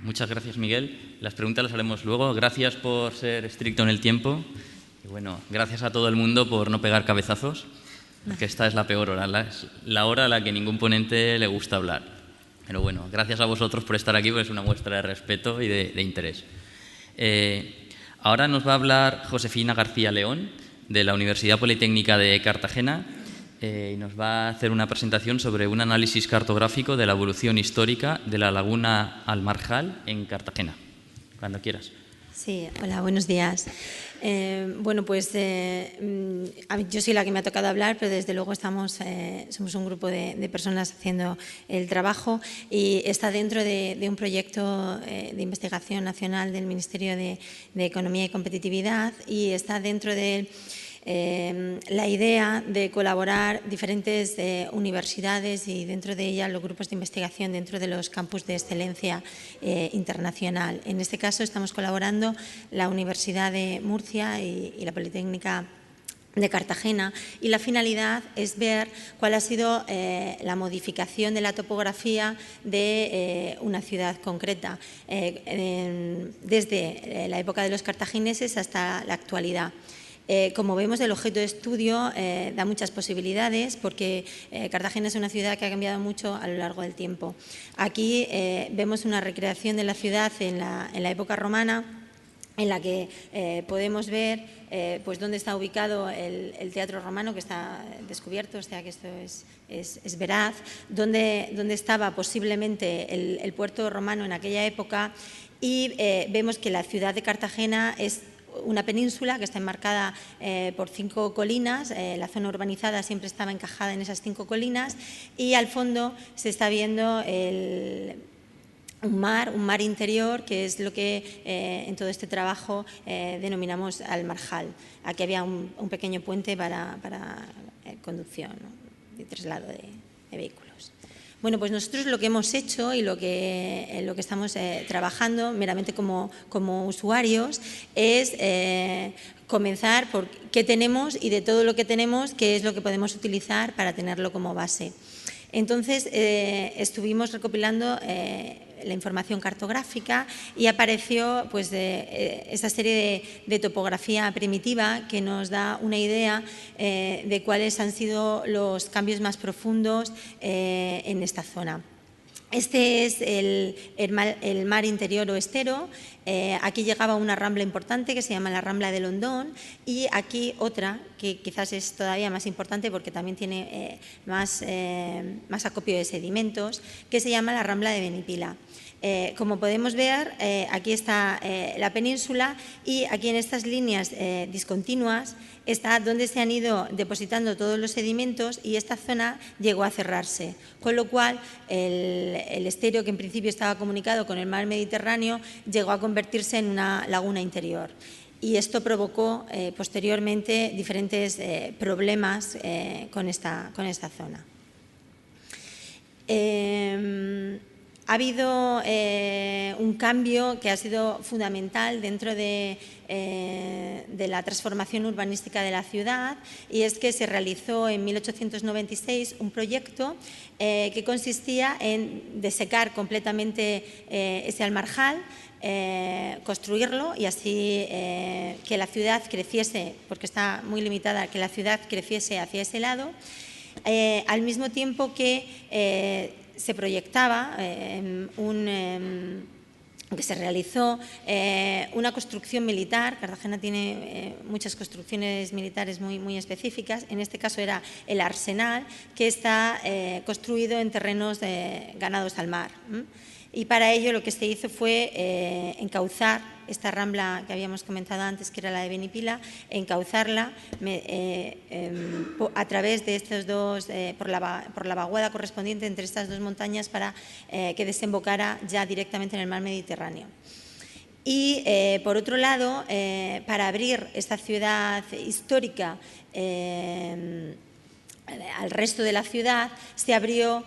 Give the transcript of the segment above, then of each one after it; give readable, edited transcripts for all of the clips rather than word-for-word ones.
muchas gracias, Miguel. Las preguntas las haremos luego. Gracias por ser estricto en el tiempo. Y bueno, gracias a todo el mundo por no pegar cabezazos, porque esta es la peor hora, es la hora a la que ningún ponente le gusta hablar. Pero bueno, gracias a vosotros por estar aquí, porque es una muestra de respeto y de interés. Ahora nos va a hablar Josefina García León, de la Universidad Politécnica de Cartagena, y nos va a hacer una presentación sobre un análisis cartográfico de la evolución histórica de la laguna Almarjal en Cartagena. Cuando quieras. Sí, hola, buenos días. Bueno, pues yo soy la que me ha tocado hablar, pero desde luego somos un grupo de personas haciendo el trabajo y está dentro de un proyecto de investigación nacional del Ministerio de Economía y Competitividad y está dentro de la idea de colaborar diferentes universidades y dentro de ellas los grupos de investigación dentro de los campus de excelencia internacional. En este caso estamos colaborando la Universidad de Murcia y la Politécnica de Cartagena y la finalidad es ver cuál ha sido la modificación de la topografía de una ciudad concreta desde la época de los cartagineses hasta la actualidad. Como vemos, el objeto de estudio da muchas posibilidades porque Cartagena es una ciudad que ha cambiado mucho a lo largo del tiempo. Aquí vemos una recreación de la ciudad en la época romana, en la que podemos ver pues dónde está ubicado el teatro romano, que está descubierto, o sea que esto es veraz, dónde estaba posiblemente el puerto romano en aquella época y vemos que la ciudad de Cartagena es una península que está enmarcada por 5 colinas, la zona urbanizada siempre estaba encajada en esas 5 colinas y al fondo se está viendo un mar interior, que es lo que en todo este trabajo denominamos Almarjal. Aquí había un pequeño puente para conducción, ¿no?, de traslado de vehículos. Bueno, pues nosotros lo que hemos hecho y lo que estamos trabajando meramente como usuarios es comenzar por qué tenemos y de todo lo que tenemos, qué es lo que podemos utilizar para tenerlo como base. Entonces, estuvimos recopilando la información cartográfica y apareció pues, esta serie de topografía primitiva que nos da una idea de cuáles han sido los cambios más profundos en esta zona. Este es el mar interior o estero. Aquí llegaba una rambla importante que se llama la Rambla de Londón y aquí otra que quizás es todavía más importante porque también tiene más acopio de sedimentos, que se llama la Rambla de Benipila. Como podemos ver, aquí está la península y aquí en estas líneas discontinuas está donde se han ido depositando todos los sedimentos y esta zona llegó a cerrarse, con lo cual el estero, que en principio estaba comunicado con el mar Mediterráneo, llegó a convertirse en una laguna interior. Y esto provocó posteriormente diferentes problemas con esta zona. Ha habido un cambio que ha sido fundamental dentro de la transformación urbanística de la ciudad y es que se realizó en 1896 un proyecto que consistía en desecar completamente ese Almarjal, construirlo y así que la ciudad creciese, porque está muy limitada, que la ciudad creciese hacia ese lado, al mismo tiempo que se proyectaba que se realizó una construcción militar. Cartagena tiene muchas construcciones militares muy específicas. En este caso era el Arsenal, que está construido en terrenos ganados al mar. Y para ello lo que se hizo fue encauzar esta rambla que habíamos comentado antes, que era la de Benipila, encauzarla a través de estos dos, por la vaguada correspondiente entre estas dos montañas para que desembocara ya directamente en el mar Mediterráneo. Y por otro lado, para abrir esta ciudad histórica al resto de la ciudad, se abrió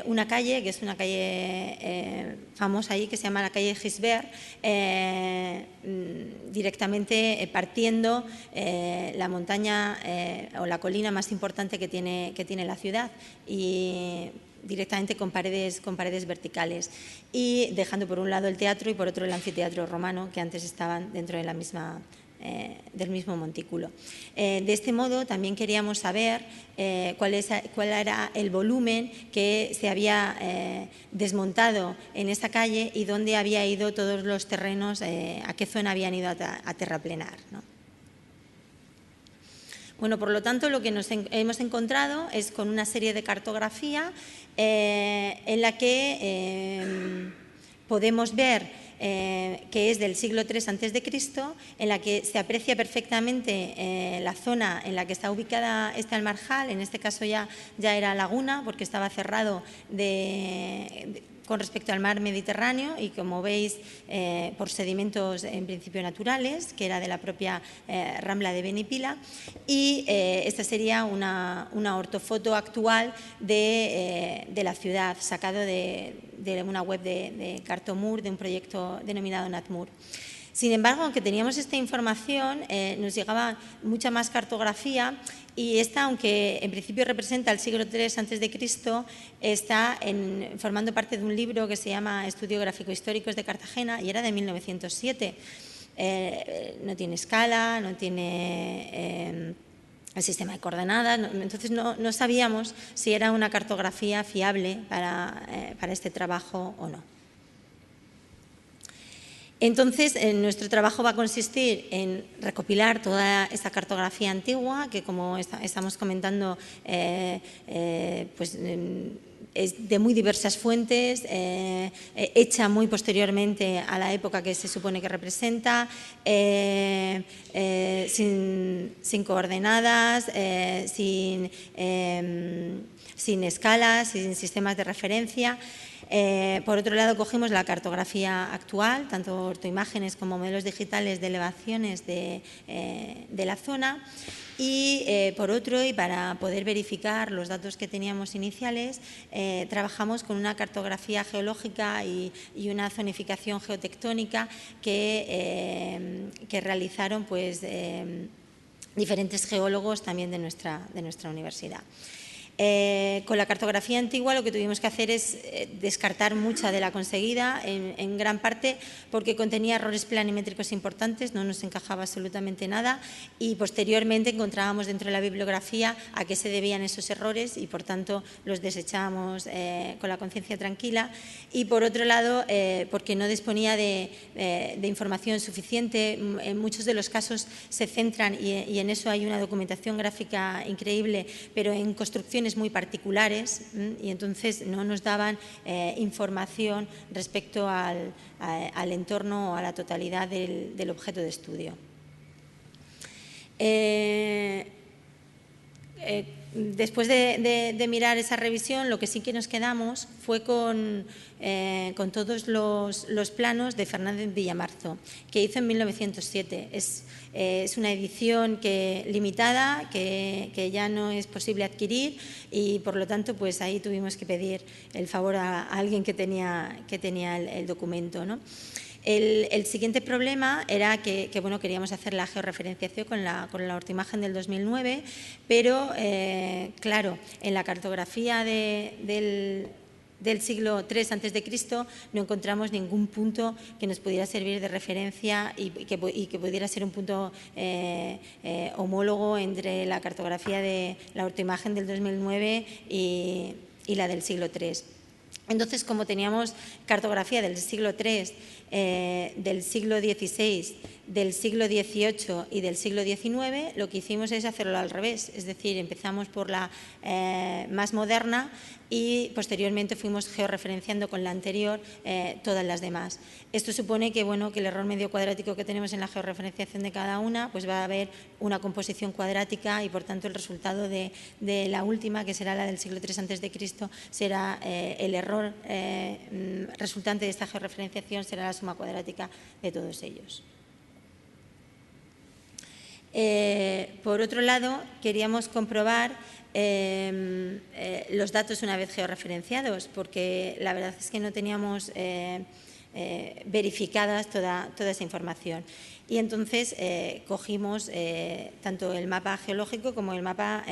una calle, que es una calle famosa allí, que se llama la calle Gisbert, directamente partiendo la montaña o la colina más importante que tiene la ciudad. Y directamente con paredes verticales, y dejando por un lado el teatro y por otro el anfiteatro romano, que antes estaban dentro de del mismo montículo. De este modo también queríamos saber cuál era el volumen que se había desmontado en esta calle y dónde había ido todos los terrenos, a qué zona habían ido a terraplenar, ¿no? Bueno, por lo tanto, lo que nos hemos encontrado es con una serie de cartografía en la que podemos ver que es del siglo III a.C., en la que se aprecia perfectamente la zona en la que está ubicada este almarjal. En este caso ya era laguna, porque estaba cerrado con respecto al mar Mediterráneo y, como veis, por sedimentos en principio naturales, que era de la propia Rambla de Benipila. Y esta sería una ortofoto actual de la ciudad, sacado de una web de Cartomur, de un proyecto denominado Natmur. Sin embargo, aunque teníamos esta información, nos llegaba mucha más cartografía, y esta, aunque en principio representa el siglo III a.C., está formando parte de un libro que se llama Estudios Gráfico-Históricos de Cartagena, y era de 1907. No tiene escala, no tiene el sistema de coordenadas, entonces no sabíamos si era una cartografía fiable para este trabajo o no. Entonces, nuestro trabajo va a consistir en recopilar toda esta cartografía antigua, que, como estamos comentando, pues es de muy diversas fuentes, hecha muy posteriormente a la época que se supone que representa, sin coordenadas, sin escalas, sin sistemas de referencia. Por otro lado, cogemos la cartografía actual, tanto ortoimágenes como modelos digitales de elevaciones de la zona, y por otro, y para poder verificar los datos que teníamos iniciales, trabajamos con una cartografía geológica y una zonificación geotectónica que realizaron, pues, diferentes geólogos también de nuestra universidad. Con la cartografía antigua lo que tuvimos que hacer es descartar mucha de la conseguida, en gran parte porque contenía errores planimétricos importantes, no nos encajaba absolutamente nada, y posteriormente encontrábamos dentro de la bibliografía a qué se debían esos errores, y por tanto los desechábamos con la conciencia tranquila. Y por otro lado, porque no disponía de información suficiente. En muchos de los casos se centran, y en eso hay una documentación gráfica increíble, pero en construcciones muy particulares, y entonces no nos daban información respecto al entorno o a la totalidad del objeto de estudio. Después de mirar esa revisión, lo que sí que nos quedamos fue con todos los planos de Fernández Villamarzo, que hizo en 1907. Es una edición limitada, que ya no es posible adquirir, y por lo tanto, pues ahí tuvimos que pedir el favor a alguien que tenía el documento, ¿no? El siguiente problema era que bueno, queríamos hacer la georreferenciación con la ortoimagen del 2009, pero claro, en la cartografía del siglo III a.C. no encontramos ningún punto que nos pudiera servir de referencia y que pudiera ser un punto homólogo entre la cartografía de la ortoimagen del 2009 y la del siglo III. Entonces, como teníamos cartografía del siglo III, del siglo XVI, del siglo XVIII y del siglo XIX, lo que hicimos es hacerlo al revés, es decir, empezamos por la más moderna y posteriormente fuimos georreferenciando con la anterior todas las demás. Esto supone que, bueno, que el error medio cuadrático que tenemos en la georreferenciación de cada una, pues va a haber una composición cuadrática, y por tanto el resultado de la última, que será la del siglo III a.C., será el error resultante de esta georreferenciación, será la suma cuadrática de todos ellos. Por otro lado, queríamos comprobar los datos una vez georreferenciados, porque la verdad es que no teníamos verificadas toda esa información. Y entonces cogimos tanto el mapa geológico como el mapa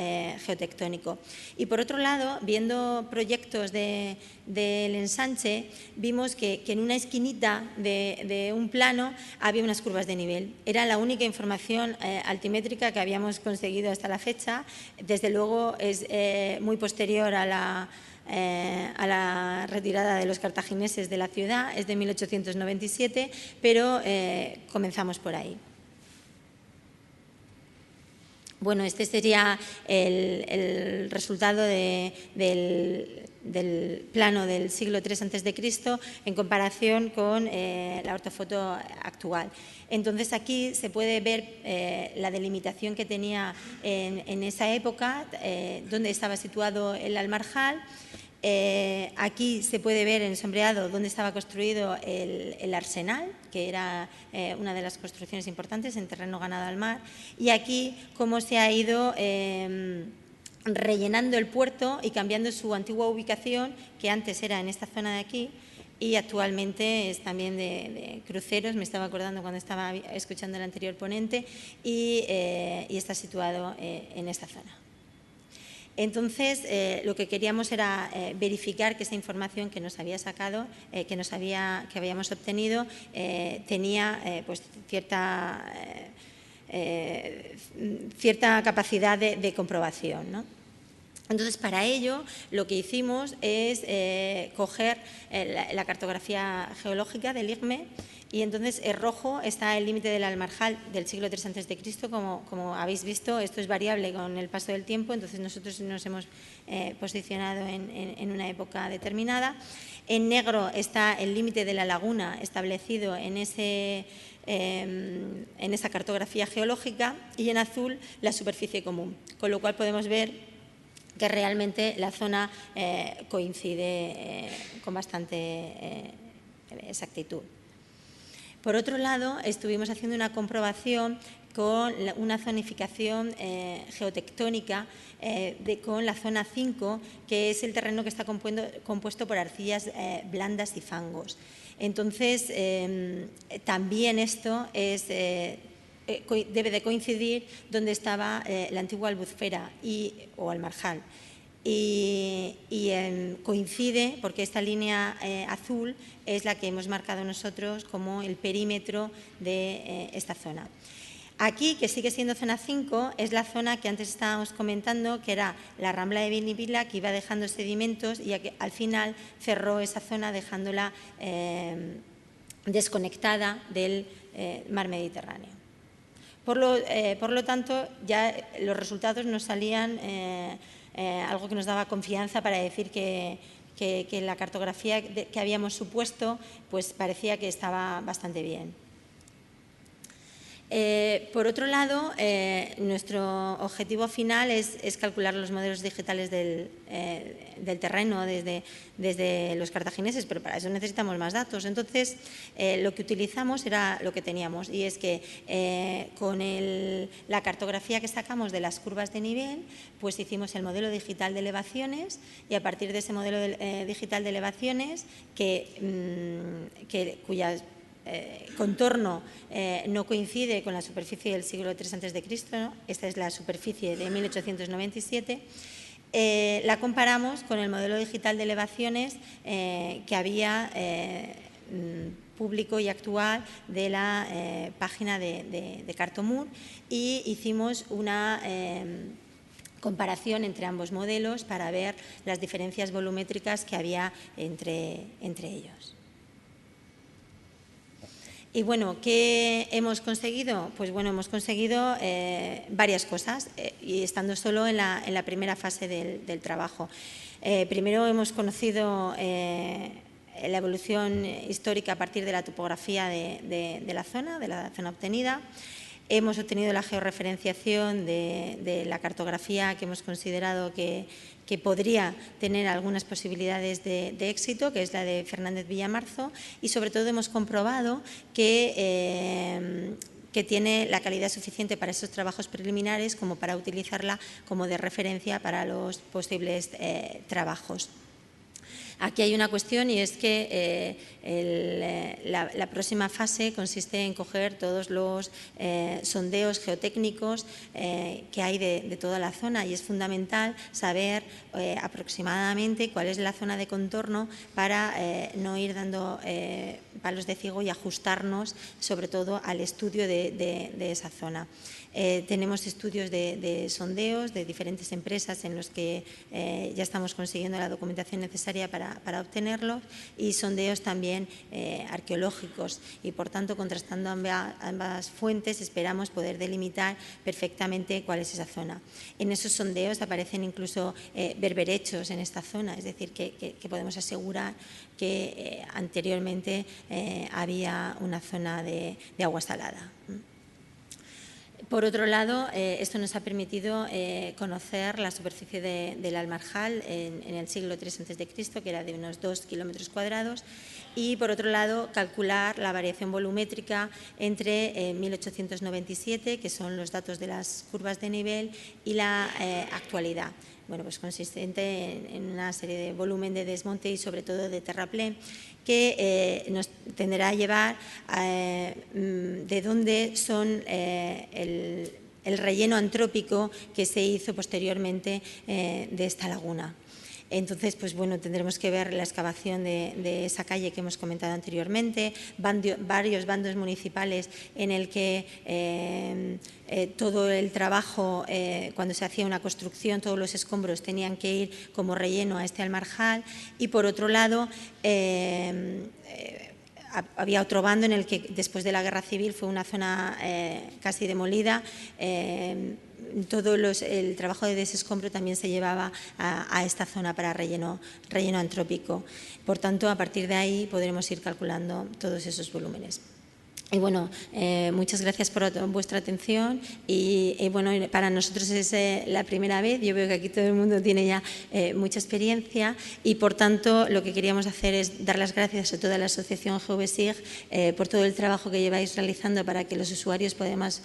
geotectónico. Y por otro lado, viendo proyectos del ensanche, vimos que en una esquinita de un plano había unas curvas de nivel. Era la única información altimétrica que habíamos conseguido hasta la fecha. Desde luego es muy posterior a la retirada de los cartagineses de la ciudad, es de 1897, pero comenzamos por ahí. Bueno, este sería el resultado del plano del siglo III a.C. en comparación con la ortofoto actual. Entonces, aquí se puede ver la delimitación que tenía en esa época, dónde estaba situado el Almarjal. Aquí se puede ver en sombreado dónde estaba construido el arsenal, que era una de las construcciones importantes en terreno ganado al mar, y aquí cómo se ha ido rellenando el puerto y cambiando su antigua ubicación, que antes era en esta zona de aquí y actualmente es también de cruceros. Me estaba acordando cuando estaba escuchando al anterior ponente, y está situado en esta zona. Entonces, lo que queríamos era verificar que esa información que nos había sacado, que habíamos obtenido, tenía pues, cierta capacidad de comprobación, ¿no? Entonces, para ello, lo que hicimos es coger la cartografía geológica del IGME, y entonces en rojo está el límite del Almarjal del siglo III a.C. Como habéis visto, esto es variable con el paso del tiempo, entonces nosotros nos hemos posicionado en una época determinada. En negro está el límite de la laguna establecido en esa cartografía geológica, y en azul la superficie común, con lo cual podemos ver que realmente la zona coincide con bastante exactitud. Por otro lado, estuvimos haciendo una comprobación con una zonificación geotectónica con la zona 5, que es el terreno que está compuesto por arcillas blandas y fangos. Entonces, también esto debe de coincidir donde estaba la antigua albufera o Almarjal. Y coincide porque esta línea azul es la que hemos marcado nosotros como el perímetro de esta zona. Aquí, que sigue siendo zona 5, es la zona que antes estábamos comentando, que era la Rambla de Vinipila, que iba dejando sedimentos, y que al final cerró esa zona dejándola desconectada del mar Mediterráneo. Por lo tanto, ya los resultados nos salían algo que nos daba confianza para decir que la cartografía que habíamos supuesto pues parecía que estaba bastante bien. Por otro lado, nuestro objetivo final es calcular los modelos digitales del terreno desde los cartagineses, pero para eso necesitamos más datos. Entonces, lo que utilizamos era lo que teníamos, y es que con la cartografía que sacamos de las curvas de nivel, pues hicimos el modelo digital de elevaciones, y a partir de ese modelo digital de elevaciones, cuyas contorno no coincide con la superficie del siglo III a.C., ¿no? Esta es la superficie de 1897, la comparamos con el modelo digital de elevaciones que había público y actual de la página de Cartomur, y hicimos una comparación entre ambos modelos para ver las diferencias volumétricas que había entre ellos. Y bueno, ¿qué hemos conseguido? Pues bueno, hemos conseguido varias cosas, y estando solo en la primera fase del trabajo. Primero hemos conocido la evolución histórica a partir de la topografía de la zona obtenida. Hemos obtenido la georreferenciación de la cartografía que hemos considerado que podría tener algunas posibilidades de éxito, que es la de Fernández Villamarzo, y sobre todo hemos comprobado que tiene la calidad suficiente para esos trabajos preliminares como para utilizarla como de referencia para los posibles trabajos. Aquí hay una cuestión y es que la próxima fase consiste en coger todos los sondeos geotécnicos que hay de toda la zona, y es fundamental saber aproximadamente cuál es la zona de contorno para no ir dando palos de ciego y ajustarnos sobre todo al estudio de esa zona. Tenemos estudios de sondeos de diferentes empresas en los que ya estamos consiguiendo la documentación necesaria para obtenerlos, y sondeos también arqueológicos, y por tanto, contrastando ambas fuentes, esperamos poder delimitar perfectamente cuál es esa zona. En esos sondeos aparecen incluso berberechos en esta zona, es decir, que podemos asegurar que anteriormente había una zona de agua salada. Por otro lado, esto nos ha permitido conocer la superficie del Almarjal en el siglo III a.C., que era de unos 2 kilómetros cuadrados, y por otro lado calcular la variación volumétrica entre 1897, que son los datos de las curvas de nivel, y la actualidad. Bueno, pues consistente en una serie de volumen de desmonte y sobre todo de terraplén, que nos tenderá a llevar de dónde son el relleno antrópico que se hizo posteriormente de esta laguna. Entonces, pues bueno, tendremos que ver la excavación de esa calle que hemos comentado anteriormente, varios bandos municipales en el que todo el trabajo, cuando se hacía una construcción, todos los escombros tenían que ir como relleno a este Almarjal, y por otro lado había otro bando en el que después de la Guerra Civil fue una zona casi demolida. Todo el trabajo de desescombro también se llevaba a esta zona para relleno antrópico. Por tanto, a partir de ahí podremos ir calculando todos esos volúmenes. Y bueno, muchas gracias por vuestra atención, y bueno, para nosotros es la primera vez. Yo veo que aquí todo el mundo tiene ya mucha experiencia, y por tanto lo que queríamos hacer es dar las gracias a toda la asociación GeoVesig por todo el trabajo que lleváis realizando para que los usuarios podamos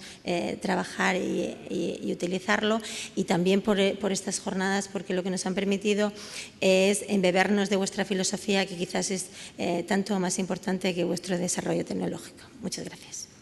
trabajar y utilizarlo, y también por estas jornadas, porque lo que nos han permitido es embebernos de vuestra filosofía, que quizás es tanto más importante que vuestro desarrollo tecnológico. Muchas gracias.